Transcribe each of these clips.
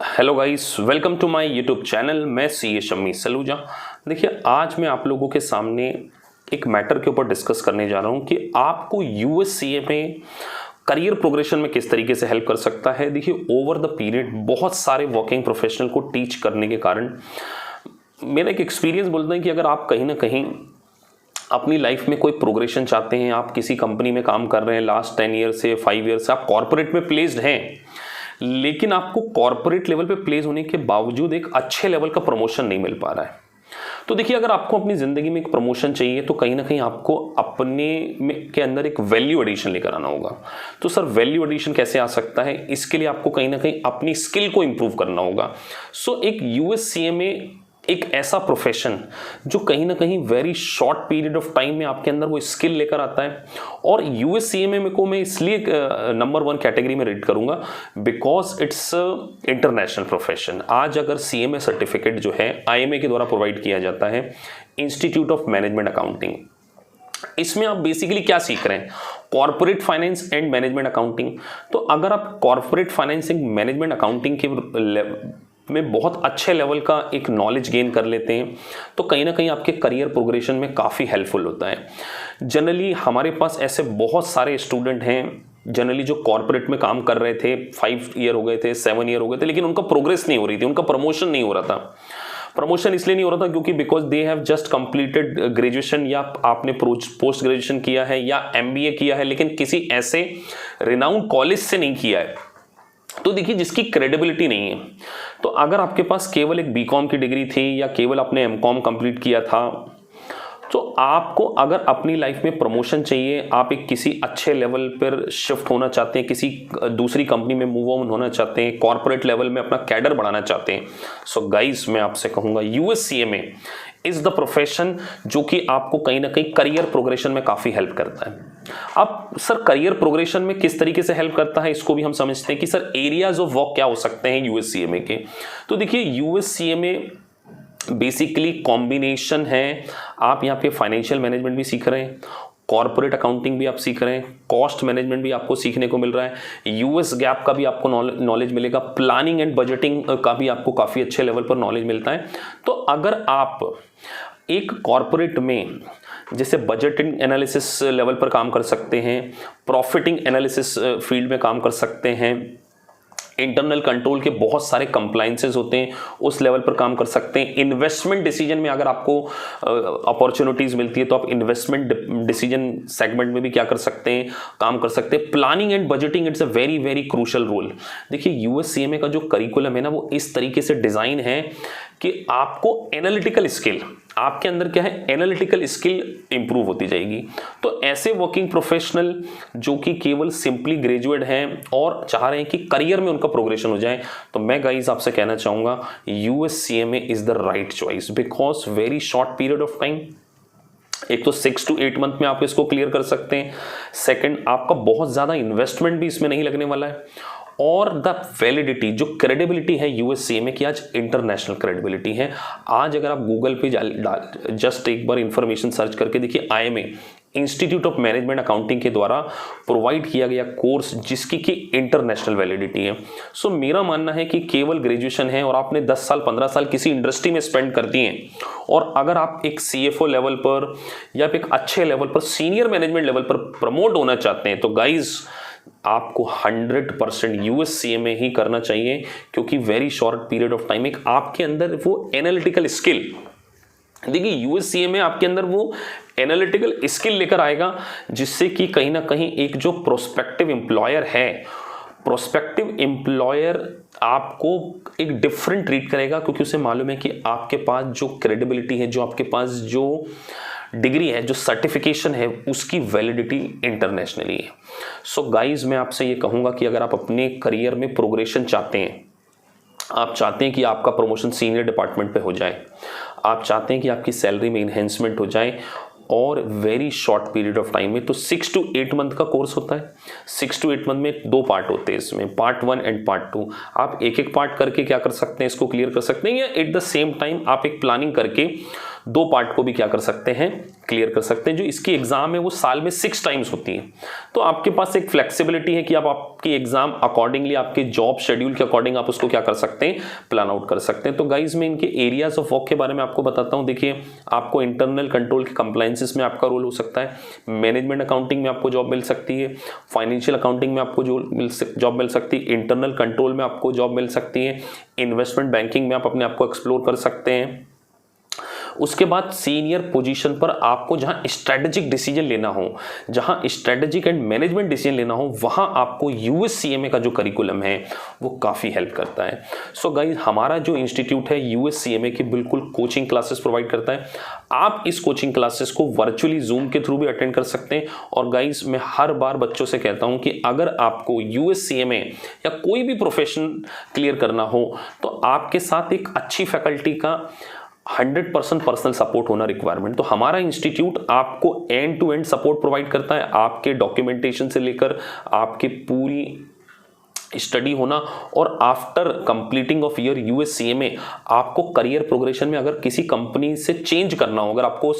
Hello guys, welcome to my YouTube channel. मैं CA Shammi Saluja. देखिए, आज मैं आप लोगों के सामने एक मैटर के ऊपर डिस्कस करने जा रहा हूं कि आपको यूएससीए में करियर प्रोग्रेशन में किस तरीके से हेल्प कर सकता है। देखिए, ओवर द पीरियड बहुत सारे वर्किंग प्रोफेशनल को टीच करने के कारण मेरा एक एक्सपीरियंस बोलता है कि अगर आप कहीं ना कहीं अपनी लाइफ में कोई प्रोग्रेशन चाहते हैं, आप किसी कंपनी में काम कर रहे हैं लास्ट 10 ईयर से 5 ईयर से, आप कॉर्पोरेट में प्लेस्ड हैं, लेकिन आपको कॉर्पोरेट लेवल पे प्लेस होने के बावजूद एक अच्छे लेवल का प्रमोशन नहीं मिल पा रहा है। तो देखिए, अगर आपको अपनी ज़िंदगी में एक प्रमोशन चाहिए तो कहीं ना कहीं आपको अपने में के अंदर एक वैल्यू एडिशन लेकर आना होगा। तो सर, वैल्यू एडिशन कैसे आ सकता है? इसके लिए आपको कहीं ना कहीं अपनी स्किल को इम्प्रूव करना होगा। सो एक यूएससीए में एक ऐसा प्रोफेशन जो कहीं ना कहीं very short period of time में आपके अंदर वो स्किल लेकर आता है, और यूएससीए में मैं इसलिए नंबर 1 कैटेगरी में रेट करूंगा बिकॉज इट्स इंटरनेशनल प्रोफेशन। आज अगर सीएमए सर्टिफिकेट जो है आईएमए के द्वारा प्रोवाइड किया जाता है, इंस्टीट्यूट ऑफ मैनेजमेंट अकाउंटिंग, इसमें आप बेसिकली क्या सीख रहे हैं? Corporate finance and management accounting. तो अगर आप corporate finance and management accounting के में बहुत अच्छे लेवल का एक नॉलेज गेन कर लेते हैं तो कहीं ना कहीं आपके करियर प्रोग्रेशन में काफ़ी हेल्पफुल होता है। जनरली हमारे पास ऐसे बहुत सारे स्टूडेंट हैं जनरली जो कॉर्पोरेट में काम कर रहे थे, 5 ईयर हो गए थे, 7 ईयर हो गए थे, लेकिन उनका प्रोग्रेस नहीं हो रही थी, उनका प्रमोशन नहीं हो रहा था। प्रमोशन इसलिए नहीं हो रहा था क्योंकि because they have just completed graduation, या आपने पोस्ट ग्रेजुएशन किया है या एमबीए किया है, लेकिन किसी ऐसे रिनाउंड कॉलेज से नहीं किया है, तो देखिए जिसकी क्रेडिबिलिटी नहीं है। तो अगर आपके पास केवल एक बीकॉम की डिग्री थी या केवल आपने एमकॉम कंप्लीट किया था, तो आपको अगर अपनी लाइफ में प्रमोशन चाहिए, आप एक किसी अच्छे लेवल पर शिफ्ट होना चाहते हैं, किसी दूसरी कंपनी में मूव ऑन होना चाहते हैं, कॉर्पोरेट लेवल में अपना कैडर बढ़ाना चाहते हैं, सो गाइस मैं आपसे कहूंगा यूएससीए में इज द प्रोफेशन जो कि आपको कहीं ना कहीं करियर प्रोग्रेशन में काफ़ी हेल्प करता है। अब सर, करियर प्रोग्रेशन में किस तरीके से हेल्प करता है इसको भी हम समझते हैं कि सर एरियाज ऑफ वर्क क्या हो सकते हैं यूएससीए में के। तो देखिए, यूएससीए में बेसिकली कॉम्बिनेशन है। आप यहाँ पे फाइनेंशियल मैनेजमेंट भी सीख रहे हैं, कॉर्पोरेट अकाउंटिंग भी आप सीख रहे हैं, कॉस्ट मैनेजमेंट भी आपको सीखने को मिल रहा है, यूएस गैप का भी आपको नॉलेज मिलेगा, प्लानिंग एंड बजटिंग का भी आपको काफ़ी अच्छे लेवल पर नॉलेज मिलता है। तो अगर आप एक कॉर्पोरेट में जैसे बजटिंग एनालिसिस लेवल पर काम कर सकते हैं, प्रॉफिटिंग एनालिसिस फील्ड में काम कर सकते हैं, इंटरनल कंट्रोल के बहुत सारे कंप्लायंसेस होते हैं उस लेवल पर काम कर सकते हैं, इन्वेस्टमेंट डिसीजन में अगर आपको अपॉर्चुनिटीज मिलती है तो आप इन्वेस्टमेंट डिसीजन सेगमेंट में भी क्या कर सकते हैं, काम कर सकते हैं। Planning and budgeting it's a very very crucial role. देखिए, यूएससीएमए का जो करिकुलम है ना, वो इस तरीके से डिजाइन है कि आपको एनालिटिकल स्किल, आपके अंदर क्या है, एनालिटिकल स्किल इंप्रूव होती जाएगी। तो ऐसे वर्किंग प्रोफेशनल जो कि केवल सिंपली ग्रेजुएट हैं और चाह रहे हैं कि करियर में उनका प्रोग्रेशन हो जाए, तो मैं गाइस आपसे कहना चाहूंगा USCMA is the right choice because very short period of time. एक तो 6 to 8 मंथ में आप इसको क्लियर कर सकते हैं। सेकंड, आपका बहुत ज़्यादा इन्वेस्टमेंट भी इसमें नहीं लगने वाला है। और द वैलिडिटी, जो क्रेडिबिलिटी है यूएससीएमए की, आज इंटरनेशनल क्रेडिबिलिटी है। आज अगर आप गूगल पे जस्ट एक बार इंफॉर्मेशन सर्च करके देखिए, IMA institute of Management accounting के द्वारा प्रोवाइड किया गया कोर्स जिसकी की इंटरनेशनल वैलिडिटी है। सो मेरा मानना है कि केवल ग्रेजुएशन है और आपने 10 साल 15 साल किसी इंडस्ट्री में स्पेंड कर दिए हैं, और अगर आप एक सीएफओ लेवल पर या एक अच्छे लेवल पर, सीनियर मैनेजमेंट लेवल पर प्रमोट होना चाहते हैं, तो गाइज आपको 100% यूएससीएमए ही करना चाहिए, क्योंकि very short period of time एक आपके अंदर वो एनालिटिकल स्किल, देखिए यूएससीएमए आपके अंदर वो एनालिटिकल स्किल लेकर आएगा जिससे कि कहीं ना कहीं एक जो प्रोस्पेक्टिव एम्प्लॉयर है, प्रोस्पेक्टिव एम्प्लॉयर आपको एक डिफरेंट ट्रीट करेगा, क्योंकि उसे मालूम है कि आपके पास जो क्रेडिबिलिटी है, जो आपके पास जो डिग्री है, जो सर्टिफिकेशन है, उसकी वैलिडिटी इंटरनेशनली है। सो गाइज मैं आपसे ये कहूँगा कि अगर आप अपने करियर में प्रोग्रेशन चाहते हैं, आप चाहते हैं कि आपका प्रमोशन सीनियर डिपार्टमेंट पे हो जाए, आप चाहते हैं कि आपकी सैलरी में इन्हेंसमेंट हो जाए, और very short period of time में, तो 6 to 8 मंथ का कोर्स होता है। 6 to 8 मंथ में 2 पार्ट होते हैं इसमें, पार्ट 1 एंड पार्ट 2। आप एक एक पार्ट करके क्या कर सकते हैं, इसको क्लियर कर सकते हैं, या एट द सेम टाइम आप एक प्लानिंग करके 2 पार्ट को भी क्या कर सकते हैं, क्लियर कर सकते हैं। जो इसकी एग्जाम है वो साल में 6 टाइम्स होती है, तो आपके पास एक फ्लेक्सिबिलिटी है कि आप आपकी एग्जाम अकॉर्डिंगली आपके जॉब शेड्यूल के अकॉर्डिंग आप उसको क्या कर सकते हैं, प्लान आउट कर सकते हैं। तो गाइज मैं इनके एरियाज ऑफ वर्क के बारे में आपको बताता हूं। देखिए, आपको इंटरनल कंट्रोल के कंप्लायंसेस में आपका रोल हो सकता है, मैनेजमेंट अकाउंटिंग में आपको जॉब मिल सकती है, फाइनेंशियल अकाउंटिंग में आपको जॉब मिल सकती है, इंटरनल कंट्रोल में आपको जॉब मिल सकती है, इन्वेस्टमेंट बैंकिंग में आप अपने आप को एक्सप्लोर कर सकते हैं। उसके बाद सीनियर पोजीशन पर आपको जहां स्ट्रेटेजिक डिसीजन लेना हो, जहां स्ट्रेटेजिक एंड मैनेजमेंट डिसीजन लेना हो, वहां आपको यूएससीएमए का जो करिकुलम है वो काफ़ी हेल्प करता है। सो गाइज, हमारा जो इंस्टीट्यूट है यूएससीएमए की बिल्कुल कोचिंग क्लासेस प्रोवाइड करता है। आप इस कोचिंग क्लासेस को वर्चुअली जूम के थ्रू भी अटेंड कर सकते हैं। और गाइज, मैं हर बार बच्चों से कहता हूं कि अगर आपको यूएससीएमए या कोई भी प्रोफेशन क्लियर करना हो तो आपके साथ एक अच्छी फैकल्टी का 100% पर्सनल सपोर्ट होना रिक्वायरमेंट। तो हमारा इंस्टीट्यूट आपको end to end support provide करता है, आपके डॉक्यूमेंटेशन से लेकर आपके पूरी स्टडी होना, और after completing of year USCMA आपको करियर प्रोग्रेशन में अगर किसी कंपनी से चेंज करना हो, अगर आपको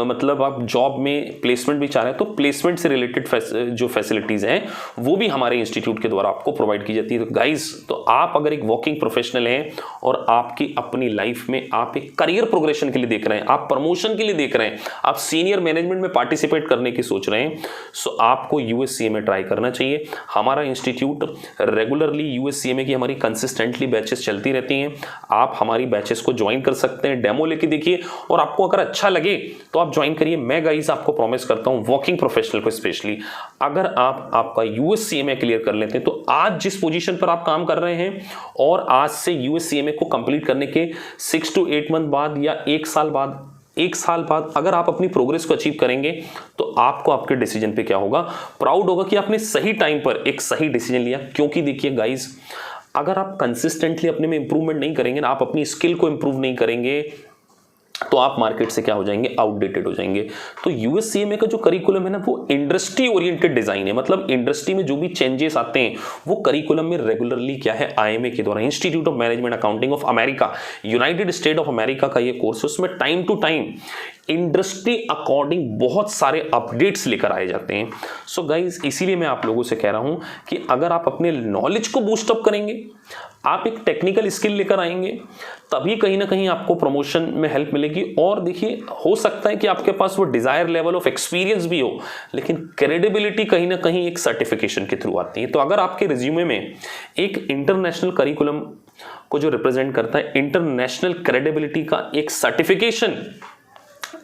मतलब आप जॉब में प्लेसमेंट भी चाह रहे हैं, तो प्लेसमेंट से रिलेटेड जो फैसिलिटीज़ हैं वो भी हमारे इंस्टीट्यूट के द्वारा आपको प्रोवाइड की जाती है। तो गाइज, तो आप अगर एक वर्किंग प्रोफेशनल हैं और आपकी अपनी लाइफ में आप एक करियर प्रोग्रेशन के लिए देख रहे हैं, आप प्रमोशन के लिए देख रहे हैं, आप सीनियर मैनेजमेंट में पार्टिसिपेट करने की सोच रहे हैं, सो आपको यूएससीएमए ट्राई करना चाहिए। हमारा इंस्टीट्यूट रेगुलरली यूएससीएमए की हमारी कंसिस्टेंटली बैचेस चलती रहती हैं। आप हमारी बैचेस को ज्वाइन कर सकते हैं, डेमो लेके देखिए, और आपको अगर अच्छा लगे तो आप ज्वाइन करिए। मैं गाइस आपको प्रॉमिस करता हूं, वर्किंग प्रोफेशनल को स्पेशली, अगर आप आपका यूएससीएमए क्लियर कर लेते हैं तो आज जिस पोजीशन पर आप काम कर रहे हैं और आज से यूएससीएमए को कंप्लीट करने के 6 to 8 मंथ बाद या 1 साल बाद अगर आप अपनी प्रोग्रेस को अचीव करेंगे तो आपको आपके डिसीजन पे क्या होगा, प्राउड होगा कि आपने सही टाइम पर एक सही डिसीजन लिया। क्योंकि देखिए गाइस, अगर आप कंसिस्टेंटली अपने में इंप्रूवमेंट नहीं करेंगे ना, आप अपनी स्किल को इंप्रूव नहीं करेंगे, तो आप मार्केट से क्या हो जाएंगे, आउटडेटेड हो जाएंगे। तो यूएससीएमए का जो करिकुलम है ना, वो इंडस्ट्री ओरिएंटेड डिजाइन है। मतलब इंडस्ट्री में जो भी चेंजेस आते हैं वो करिकुलम में रेगुलरली क्या है, आईएमए के द्वारा, Institute of Management Accounting of America, United State of America का ये कोर्स है। उसमें time to time industry according बहुत सारे अपडेट्स लेकर आए जाते हैं। सो गाइज, इसीलिए मैं आप लोगों से कह रहा हूं कि अगर आप अपने नॉलेज को बूस्टअप करेंगे, आप एक टेक्निकल स्किल लेकर आएंगे, तभी कहीं ना कहीं आपको प्रमोशन में हेल्प मिलेगी। और देखिए, हो सकता है कि आपके पास वो डिजायर लेवल ऑफ एक्सपीरियंस भी हो, लेकिन क्रेडिबिलिटी कहीं ना कहीं एक सर्टिफिकेशन के थ्रू आती है। तो अगर आपके रिज्यूमे में एक इंटरनेशनल करिकुलम को जो रिप्रेजेंट करता है, इंटरनेशनल क्रेडिबिलिटी का एक सर्टिफिकेशन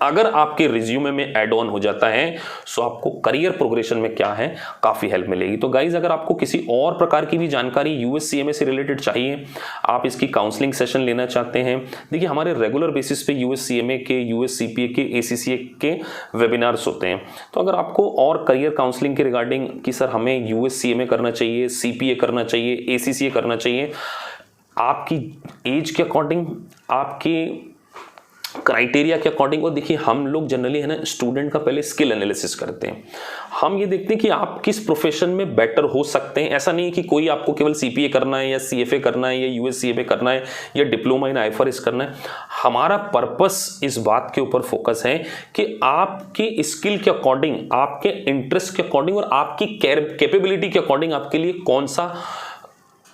अगर आपके रिज्यूमे में ऐड ऑन हो जाता है, सो आपको करियर प्रोग्रेशन में क्या है, काफी हेल्प मिलेगी। तो गाइज, अगर आपको किसी और प्रकार की भी जानकारी यूएससीएमए से रिलेटेड चाहिए, आप इसकी काउंसलिंग सेशन लेना चाहते हैं, देखिए हमारे रेगुलर बेसिस पे यूएससीएमए के, यूएससीपीए के, एसीसीए के वेबिनार्स होते हैं। तो अगर आपको और करियर काउंसलिंग के रिगार्डिंग कि सर हमें यूएससीएमए करना चाहिए, सीपीए करना चाहिए, एसीसीए करना चाहिए, आपकी एज के अकॉर्डिंग, आपकी क्राइटेरिया के अकॉर्डिंग, और देखिए हम लोग जनरली है ना, स्टूडेंट का पहले स्किल एनालिसिस करते हैं। हम ये देखते हैं कि आप किस प्रोफेशन में बेटर हो सकते हैं। ऐसा नहीं है कि कोई आपको केवल सीपीए करना है या सीएफए करना है या यूएससीएमए करना है या डिप्लोमा इन आईएफआरएस करना है। हमारा पर्पस इस बात के ऊपर फोकस है कि आपकी स्किल के अकॉर्डिंग, आपके इंटरेस्ट के अकॉर्डिंग और आपकी कैपेबिलिटी के अकॉर्डिंग आपके लिए कौन सा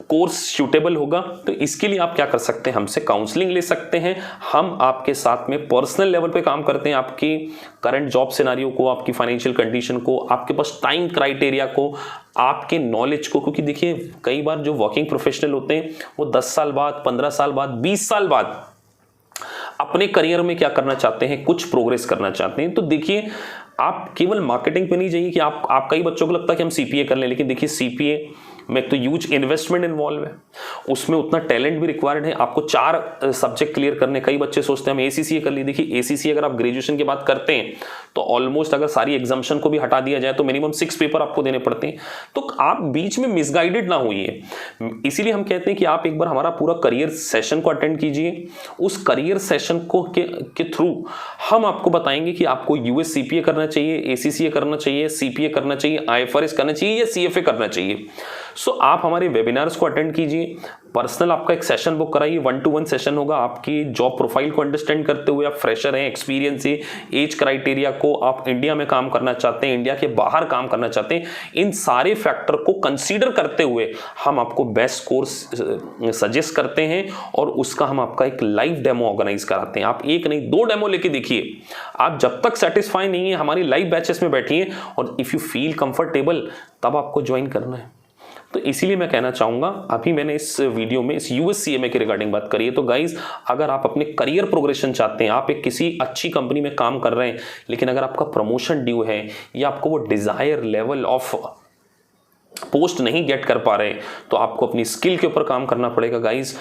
कोर्स सूटेबल होगा। तो इसके लिए आप क्या कर सकते हैं, हमसे काउंसलिंग ले सकते हैं। हम आपके साथ में पर्सनल लेवल पे काम करते हैं, आपकी करंट जॉब सिनेरियो को, आपकी फाइनेंशियल कंडीशन को, आपके पास टाइम क्राइटेरिया को, आपके नॉलेज को। क्योंकि देखिए, कई बार जो वर्किंग प्रोफेशनल होते हैं वो 10 साल बाद, 15 साल बाद, 20 साल बाद अपने करियर में क्या करना चाहते हैं, कुछ प्रोग्रेस करना चाहते हैं। तो देखिए, आप केवल मार्केटिंग पे नहीं जाइए कि आप कई बच्चों को लगता है कि हम सीपीए कर लें, लेकिन देखिए सीपीए में तो ह्यूज इन्वेस्टमेंट इन्वॉल्व है, उसमें उतना टैलेंट भी रिक्वायर्ड है। आपको 4 सब्जेक्ट क्लियर करने, कई बच्चे सोचते हैं हम एसीसीए कर लिए। देखिए, एसीसीए अगर आप ग्रेजुएशन की बात करते हैं तो ऑलमोस्ट अगर सारी एग्जाम्शन को भी हटा दिया जाए तो मिनिमम 6 पेपर आपको देने पड़ते हैं। तो आप बीच में मिसगाइडेड ना होइए। इसीलिए हम कहते हैं कि आप एक बार हमारा पूरा करियर सेशन को अटेंड कीजिए। उस करियर सेशन को के थ्रू हम आपको बताएंगे कि आपको यूएस सीपीए करना चाहिए, एसीसीए करना चाहिए, सीपीए करना चाहिए, आईएफआरएस करना चाहिए या सीएफए करना चाहिए। सो आप हमारे वेबिनार्स को अटेंड कीजिए, पर्सनल आपका एक सेशन बुक कराइए, 1-to-1 सेशन होगा। आपकी जॉब प्रोफाइल को अंडरस्टैंड करते हुए, आप फ्रेशर हैं, एक्सपीरियंस है, एज क्राइटेरिया को, आप इंडिया में काम करना चाहते हैं, इंडिया के बाहर काम करना चाहते हैं, इन सारे फैक्टर को कंसीडर करते हुए हम आपको बेस्ट कोर्स सजेस्ट करते हैं और उसका हम आपका एक लाइव डेमो ऑर्गेनाइज कराते हैं। आप एक नहीं 2 डेमो लेके देखिए। आप जब तक सेटिस्फाई नहीं है हमारी लाइव बैचेस में बैठिए और इफ यू फील कंफर्टेबल तब आपको ज्वाइन करना है। तो इसीलिए मैं कहना चाहूँगा, अभी मैंने इस वीडियो में इस यूएससीएमए के रिगार्डिंग बात करी है। तो गाइज, अगर आप अपने करियर प्रोग्रेशन चाहते हैं, आप एक किसी अच्छी कंपनी में काम कर रहे हैं, लेकिन अगर आपका प्रमोशन ड्यू है या आपको वो डिजायर लेवल ऑफ पोस्ट नहीं गेट कर पा रहे, तो आपको अपनी स्किल के ऊपर काम करना पड़ेगा गाइज।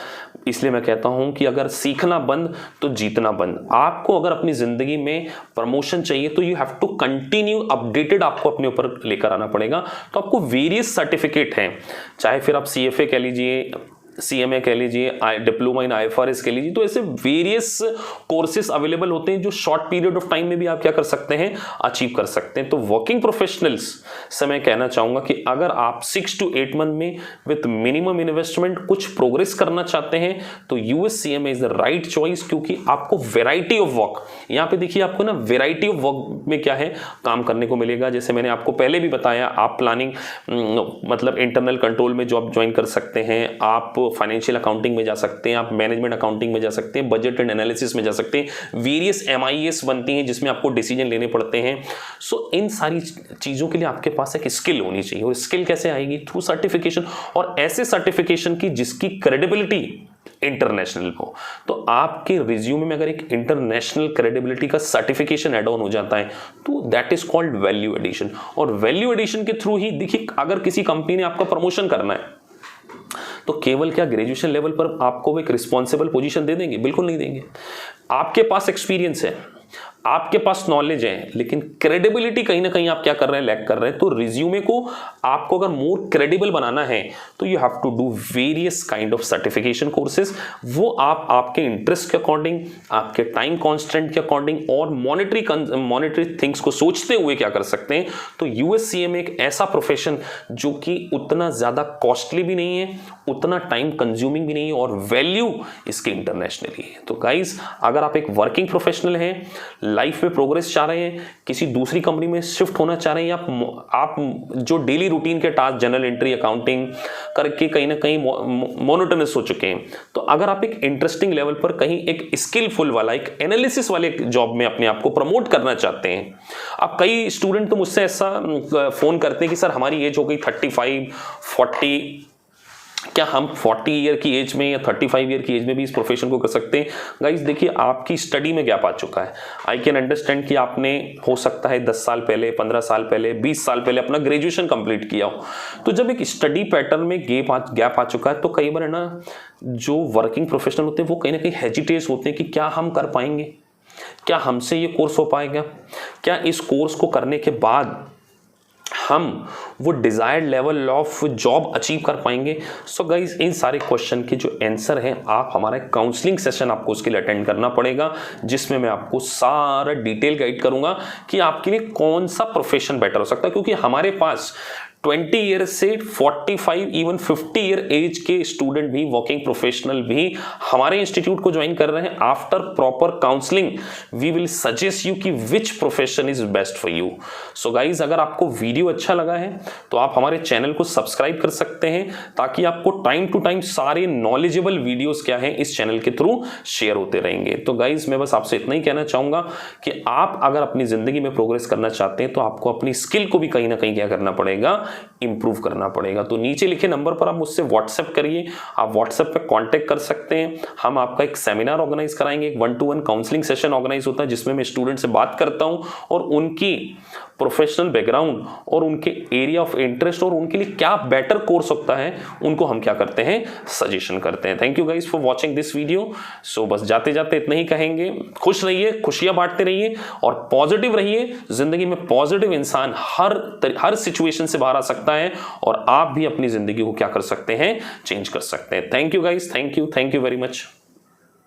इसलिए मैं कहता हूं कि अगर सीखना बंद तो जीतना बंद। आपको अगर अपनी जिंदगी में प्रमोशन चाहिए तो you have to continue updated, आपको अपने ऊपर लेकर आना पड़ेगा। तो आपको वेरियस सर्टिफिकेट हैं, चाहे फिर आप CFA कह लीजिए, CMA कह लीजिए, डिप्लोमा इन IFRS कह लीजिए, तो ऐसे वेरियस कोर्सेज अवेलेबल होते हैं जो शॉर्ट पीरियड ऑफ टाइम में भी आप क्या कर सकते हैं, अचीव कर सकते हैं। तो वर्किंग प्रोफेशनल्स से मैं कहना चाहूंगा कि अगर आप 6 to 8 मंथ में विथ मिनिमम इन्वेस्टमेंट कुछ प्रोग्रेस करना चाहते हैं तो USCMA is the right choice, क्योंकि आपको वेराइटी ऑफ वर्क, यहाँ पे देखिए आपको ना वेराइटी ऑफ वर्क में क्या है काम करने को मिलेगा। जैसे मैंने आपको पहले भी बताया, आप प्लानिंग मतलब इंटरनल कंट्रोल में जॉब ज्वाइन कर सकते हैं, आप फाइनेंशियल अकाउंटिंग में जा सकते हैं, आप मैनेजमेंट अकाउंटिंग में जा सकते हैं, बजट एंड एनालिसिस में जा सकते हैं, वेरियस MIS बनती हैं जिसमें आपको डिसीजन लेने पड़ते हैं। सो इन सारी चीज़ों के लिए आपके पास एक स्किल होनी चाहिए, और स्किल कैसे आएगी? थ्रू सर्टिफिकेशन, और ऐसे सर्टिफिकेशन की जिसकी क्रेडिबिलिटी इंटरनेशनल हो। तो आपके रिज्यूमे में अगर एक इंटरनेशनल क्रेडिबिलिटी का सर्टिफिकेशन एड ऑन हो जाता है तो that is called value addition. और वैल्यू एडिशन के थ्रू ही देखिए, अगर किसी कंपनी ने आपका प्रमोशन करना है तो केवल क्या ग्रेजुएशन लेवल पर आपको एक रिस्पॉन्सिबल पोजीशन दे देंगे? बिल्कुल नहीं देंगे। आपके पास एक्सपीरियंस है, आपके पास नॉलेज है, लेकिन क्रेडिबिलिटी कहीं ना कहीं आप क्या कर रहे हैं, लैक कर रहे हैं। तो रिज्यूमे को आपको अगर मोर क्रेडिबल बनाना है तो you have to do various kind of certification courses. वो आप आपके इंटरेस्ट के अकॉर्डिंग, आपके टाइम कॉन्स्टेंट के अकॉर्डिंग और मॉनेटरी थिंग्स को सोचते हुए क्या कर सकते हैं। तो USCMA एक ऐसा प्रोफेशन जो कि उतना ज्यादा कॉस्टली भी नहीं है, उतना टाइम कंज्यूमिंग भी नहीं है, और वैल्यू इसके इंटरनेशनली है। तो गाइज, अगर आप एक वर्किंग प्रोफेशनल हैं, लाइफ में प्रोग्रेस चाह रहे हैं, किसी दूसरी कंपनी में शिफ्ट होना चाह रहे हैं, आप जो डेली रूटीन के टास्क, जनरल एंट्री, अकाउंटिंग करके कहीं ना कहीं मोनोटोनस हो चुके हैं, तो अगर आप एक इंटरेस्टिंग लेवल पर कहीं एक स्किलफुल वाला, एक एनालिसिस वाले जॉब में अपने आप को प्रमोट करना चाहते हैं। अब कई स्टूडेंट तो मुझसे ऐसा फोन करते हैं कि सर हमारी एज हो गई 35, 40, क्या हम 40 ईयर की एज में या 35 ईयर की एज में भी इस प्रोफेशन को कर सकते हैं? गाइस देखिए, आपकी स्टडी में गैप आ चुका है। आई कैन अंडरस्टैंड कि आपने हो सकता है 10 साल पहले, 15 साल पहले, 20 साल पहले अपना ग्रेजुएशन कंप्लीट किया हो। तो जब एक स्टडी पैटर्न में गैप आ चुका है तो कई बार है ना, जो वर्किंग प्रोफेशनल होते हैं वो कहीं ना कहीं हेजिटेट होते हैं कि क्या हम कर पाएंगे, क्या हमसे ये कोर्स हो पाएगा, क्या इस कोर्स को करने के बाद हम वो desired level of job achieve कर पाएंगे। सो गाइज, इन सारे क्वेश्चन के जो आंसर हैं, आप हमारा काउंसलिंग सेशन आपको उसके लिए अटेंड करना पड़ेगा, जिसमें मैं आपको सारा डिटेल गाइड करूंगा कि आपके लिए कौन सा प्रोफेशन बेटर हो सकता है। क्योंकि हमारे पास 20 ईयर से 45 इवन 50 ईयर एज के स्टूडेंट भी, वर्किंग प्रोफेशनल भी हमारे इंस्टीट्यूट को ज्वाइन कर रहे हैं। After proper counselling we will suggest you कि which profession is best for you. So guys, अगर आपको वीडियो अच्छा लगा है तो आप हमारे चैनल को सब्सक्राइब कर सकते हैं, ताकि आपको टाइम टू टाइम सारे नॉलेजेबल वीडियोस क्या हैं इस चैनल के थ्रू शेयर होते रहेंगे। तो गाइज, मैं बस आपसे इतना ही कहना चाहूंगा कि आप अगर अपनी जिंदगी में प्रोग्रेस करना चाहते हैं तो आपको अपनी स्किल को भी कहीं ना कहीं क्या करना पड़ेगा, इंप्रूव करना पड़ेगा। तो नीचे लिखे नंबर पर आप मुझसे व्हाट्सएप करिए, आप व्हाट्सएप पे कांटेक्ट कर सकते हैं। हम आपका एक सेमिनार ऑर्गेनाइज कराएंगे, एक 1-to-1 काउंसलिंग सेशन ऑर्गेनाइज होता है, जिसमें मैं स्टूडेंट से बात करता हूं और उनकी प्रोफेशनल बैकग्राउंड और उनके एरिया ऑफ इंटरेस्ट और उनके लिए क्या बेटर कोर्स होता है, उनको हम क्या करते हैं, सजेशन करते हैं। Thank you guys for watching this video. So बस जाते जाते इतना ही कहेंगे, खुश रहिए, खुशियां बांटते रहिए और पॉजिटिव रहिए। जिंदगी में पॉजिटिव इंसान हर सिचुएशन से बाहर आ सकता है और आप भी अपनी जिंदगी को क्या कर सकते हैं, चेंज कर सकते हैं। Thank you guys, thank you very much.